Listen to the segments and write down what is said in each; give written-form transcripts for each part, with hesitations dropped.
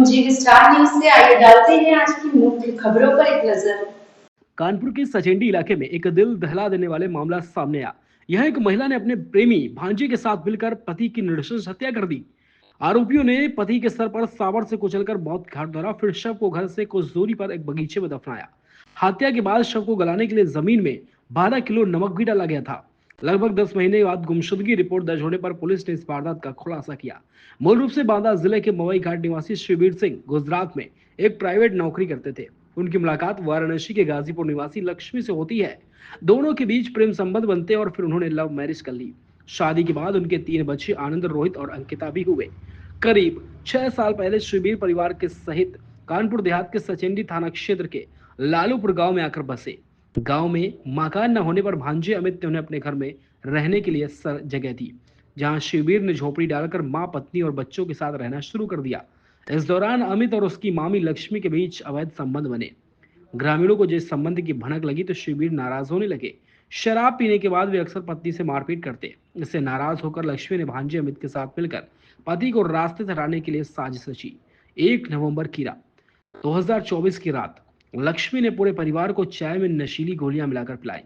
जी star news से आइए डालते हैं आज की मुख्य खबरों पर एक नजर। कानपुर के सचेंडी इलाके में एक दिल दहला देने वाले मामला सामने आया। यह एक महिला ने अपने प्रेमी भांजे के साथ मिलकर पति की नृशंस हत्या कर दी। आरोपियों ने पति के सर पर सावर से कुचलकर मौत घाट धरा, फिर शव को घर से कुछ दूरी पर एक बगीचे में दफनाया। हत्या के बाद शव को गलाने के लिए जमीन में 12 किलो नमक भी डाला गया था। लगभग 10 महीने बाद गुमशुदगी रिपोर्ट दर्ज होने पर पुलिस ने इस वारदात का खुलासा किया। मूल रूप से बांदा जिले के मवई घाट निवासी शिवबीर सिंह गुजरात में एक प्राइवेट नौकरी करते थे। उनकी मुलाकात वाराणसी के गाजीपुर निवासी लक्ष्मी से होती है। दोनों के बीच प्रेम संबंध बनते और फिर उन्होंने लव मैरिज कर ली। शादी के बाद उनके 3 बच्चे आनंद, रोहित और अंकिता भी हुए। करीब 6 साल पहले शिवबीर परिवार के सहित कानपुर देहात के सचेंडी थाना क्षेत्र के लालूपुर गांव में आकर बसे। गांव में मकान न होने पर भांजे अमित ने उन्हें अपने घर में रहने के लिए जगह दी, जहां शिवबीर ने झोपड़ी डालकर मां, पत्नी और बच्चों के साथ रहना शुरू कर दिया। इस दौरान अमित और उसकी मामी लक्ष्मी के बीच अवैध संबंध बने। ग्रामीणों को जिस संबंध की भनक लगी तो शिवबीर नाराज होने लगे। शराब पीने के बाद वे अक्सर पत्नी से मारपीट करते। इससे नाराज होकर लक्ष्मी ने भांजे अमित के साथ मिलकर पति को रास्ते से हटाने के लिए साजिश रची। 1 नवंबर की रात 2024 की रात लक्ष्मी ने पूरे परिवार को चाय में नशीली गोलियां मिलाकर पिलाई।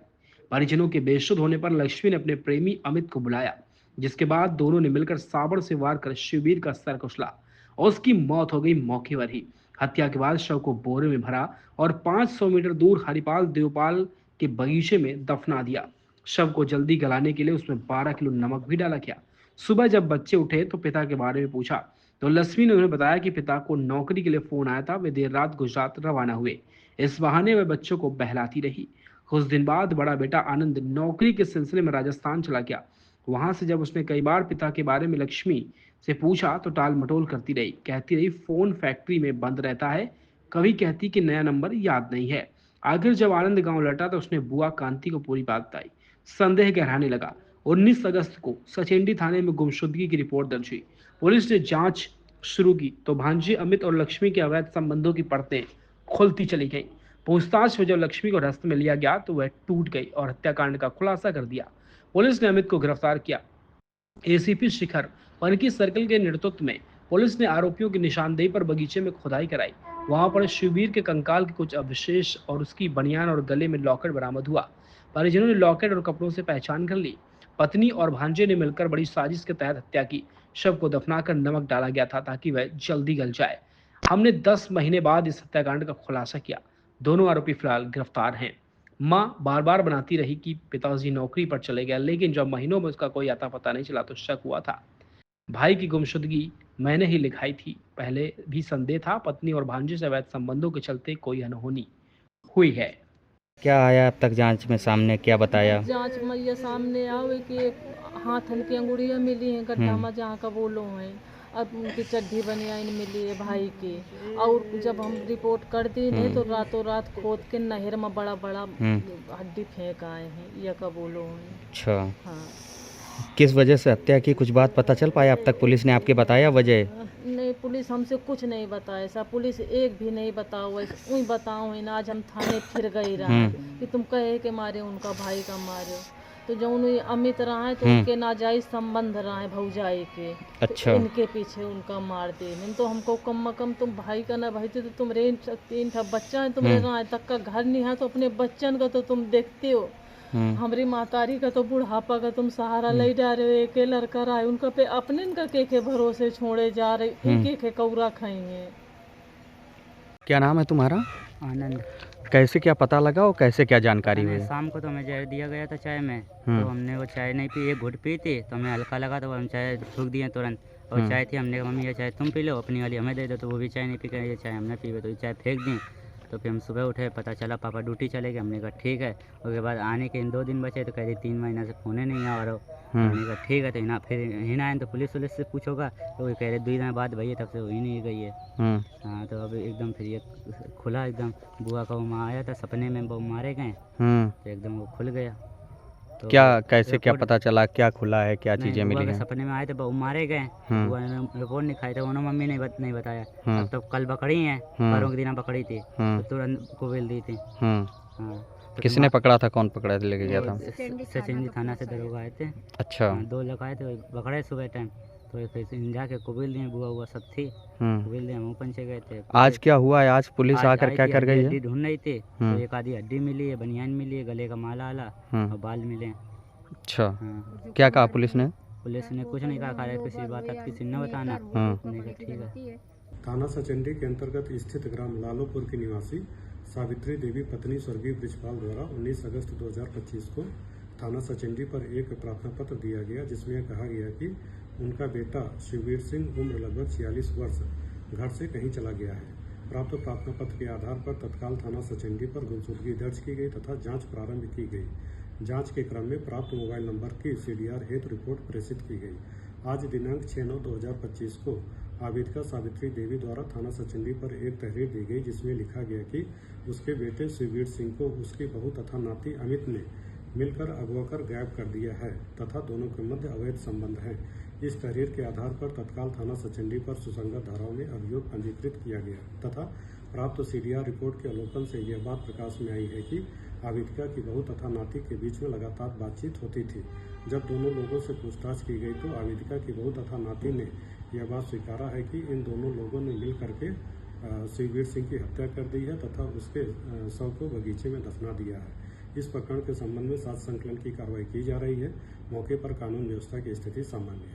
परिजनों के बेसुध होने पर लक्ष्मी ने अपने प्रेमी अमित को बुलाया, जिसके बाद दोनों ने मिलकर साबड़ से वार कर शिवबीर का सर कुचला और उसकी मौत हो गई मौके पर ही। हत्या के बाद शव को बोरे में भरा और 500 मीटर दूर हरिपाल देवपाल के बगीचे में दफना दिया। शव को जल्दी गलाने के लिए उसमें 12 किलो नमक भी डाला गया। सुबह जब बच्चे उठे तो पिता के बारे में पूछा तो लक्ष्मी ने उन्हें बताया कि पिता को नौकरी के लिए फोन आया था, वे देर रात गुजरात रवाना हुए। इस बहाने वे बच्चों को बहलाती रही। कुछ दिन बाद बड़ा बेटा आनंद नौकरी के सिलसिले में राजस्थान चला गया। वहां से जब उसने कई बार पिता के बारे में लक्ष्मी से पूछा तो टाल मटोल करती रही, कहती रही फोन फैक्ट्री में बंद रहता है, कभी कहती कि नया नंबर याद नहीं है। आखिर जब आनंद गांव लौटा तो उसने बुआ कांति को पूरी बात बताई। संदेह गहराने लगा। 19 अगस्त को सचेंडी थाने में गुमशुदगी की रिपोर्ट दर्ज हुई। पुलिस ने जांच शुरू की तो भांजे अमित और लक्ष्मी के अवैध संबंधों की परतें खुलती चली गईं। पूछताछ में जब लक्ष्मी को हिरासत में लिया गया तो वह टूट गई और हत्याकांड का खुलासा कर दिया। पुलिस ने अमित को गिरफ्तार किया। एसीपी शिखर पनकी सर्कल के नेतृत्व में पुलिस ने आरोपियों की निशानदेही पर बगीचे में खुदाई कराई। वहां पर शिवबीर के कंकाल के कुछ अवशेष और उसकी बनियान और गले में लॉकेट बरामद हुआ। परिजनों ने लॉकेट और कपड़ों से पहचान कर ली। पत्नी और भांजे ने मिलकर बड़ी साजिश के तहत हत्या की। शव को दफनाकर नमक डाला गया था ताकि वह जल्दी गल जाए। हमने 10 महीने बाद इस हत्याकांड का खुलासा किया। दोनों आरोपी फिलहाल गिरफ्तार हैं। मां बार बार बनाती रही कि पिताजी नौकरी पर चले गए, लेकिन जब महीनों में उसका कोई आता पता नहीं चला तो शक हुआ था। भाई की गुमशुदगी मैंने ही लिखाई थी। पहले भी संदेह था, पत्नी और भांजे से अवैध संबंधों के चलते कोई अनहोनी हुई है। क्या आया अब तक जांच में सामने, क्या बताया? जांच में ये सामने आवे कि हाथन की अंगुड़ियाँ मिली हैं गड्ढा में जहाँ का बोलो है। अब उनकी चड्ढी बनियान मिली है भाई की। और जब हम रिपोर्ट कर दी नहीं तो रातों रात खोद के नहर में बड़ा बड़ा हड्डी फेंक आए हैं, ये का बोलो है। अच्छा, हाँ। किस वजह से हत्या की कुछ बात पता चल पाया अब तक? पुलिस ने आपके बताया वजह? नहीं, पुलिस हमसे कुछ नहीं बताए साहब, पुलिस एक भी नहीं बताओ। वही बताओ है ना, आज हम थाने फिर गए रहा कि तुम कहे के मारे उनका भाई का मारे तो जो उन्हें अमित रहा है तो उनके नाजायज संबंध रहा है भौजाई के। अच्छा। तो इनके पीछे उनका मार दे नहीं तो हमको कम कम तुम भाई का ना भाई थे तो तुम रेन सकते। इन बच्चा है तुम्हारे रहा है तक का घर नहीं है तो अपने बच्चन का तो तुम देखते हो। हमारी मातारी का तो बुढ़ापा का तुम सहारा ले जा रहे हो। एक लड़का रहा है उनका पे अपने इनका के भरोसे छोड़े जा रहे, इनके के कौरा खाएंगे। क्या नाम है तुम्हारा? आनंद। कैसे क्या पता लगा और कैसे क्या जानकारी हुई? शाम को तो हमें जहर दिया गया था चाय में, तो हमने वो चाय नहीं पी, एक घुट पी थी तो हमें हल्का लगा तो हम चाय थूक दिए तुरंत। और चाय थी, हमने कहा मम्मी ये चाय तुम पी लो, अपनी वाली हमें दे दो, तो वो भी चाय नहीं पी कर ये चाय हमने पी, तो ये चाय फेंक दी। तो फिर हम सुबह उठे, पता चला पापा ड्यूटी चले गए। हमने कहा ठीक है। उसके बाद आने के इन 2 दिन बचे तो कह रही 3 महीना से फोन नहीं आ रहा। हमने कहा ठीक है। तो हिना फिर हिना आए तो पुलिस वुलिस से पूछोगा तो वो कह रहे 2 दिन बाद भैया तब से हुई नहीं गई है। हाँ, तो अब एकदम फिर ये खुला एकदम। बुआ का वो माँ आया था सपने में, वो मारे गए तो एकदम वो खुल गया। तो क्या कैसे क्या पता चला, क्या खुला है, क्या चीजें मिली हैं? सपने में आए थे वो मारे गए, बुआ ने रिपोर्ट नहीं खाई थी, उन्होंने मम्मी ने नहीं बताया। अब तो कल पकड़ी हैं, परसों के दिन पकड़ी थी तो तुरंत कुबेल दी थी। हाँ, तो किसने पकड़ा था, कौन पकड़ा लेके गया था? सचिंदी थाना से दरोगा आए थे। अच्छा। 2 लोग आए थे, पकड़े सुबह टाइम तो फिर जाके कबूल दिए, बुआ हुआ सब थी, कबूल दिए, हम पंचे गए थे। आज क्या हुआ है? आज पुलिस आज आकर आई क्या थी, कर गई हड्डी है? ढूंढ रही थी, तो एक आधी हड्डी मिली है, बनियान मिली है, गले का माला आला और बाल मिले। अच्छा, हाँ, क्या कहा पुलिस ने? पुलिस ने कुछ नहीं कहा, कहा रहा किसी बात आप किसी ने बताना। नहीं कहा ठीक है। थाना सचंडी के अंतर्गत स्थित ग्राम लालोपुर की निवासी सावित्री देवी पत्नी स्वर्गीय ब्रिजपाल द्वारा 19 अगस्त 2025 को थाना सचंडी पर एक प्रार्थना पत्र दिया गया, जिसमें कहा गया कि उनका बेटा शिववीर सिंह उम्र लगभग 46 वर्ष घर से कहीं चला गया है। प्राप्त प्रार्थना पत्र के आधार पर तत्काल थाना सचंडी पर गुमशुदगी दर्ज की गई तथा जांच प्रारंभ की गई। जांच के क्रम में प्राप्त मोबाइल नंबर की CDR हेतु रिपोर्ट प्रेषित की गई। आज दिनांक 6/9/2025 को आवेदका सावित्री देवी द्वारा थाना सचंडी पर एक तहरीर दी गई, जिसमें लिखा गया कि उसके बेटे शिववीर सिंह को उसकी बहू तथा नाती अमित ने मिलकर अगवा कर गायब कर दिया है तथा दोनों के मध्य अवैध संबंध हैं। इस तहरीर के आधार पर तत्काल थाना सचंडी पर सुसंगत धाराओं में अभियोग पंजीकृत किया गया तथा प्राप्त CDR रिपोर्ट के अवलोकन से यह बात प्रकाश में आई है कि आवेदका की बहू तथा नाती के बीच में लगातार बातचीत होती थी। जब दोनों लोगों से पूछताछ की गई तो आवेदका की बहू तथा नाती ने यह बात स्वीकारा है कि इन दोनों लोगों ने मिल करके शिववीर सिंह की हत्या कर दी है तथा उसके शव को बगीचे में दफना दिया है। इस प्रकरण के संबंध में साक्ष्य संकलन की कार्रवाई की जा रही है। मौके पर कानून व्यवस्था की स्थिति सामान्य है।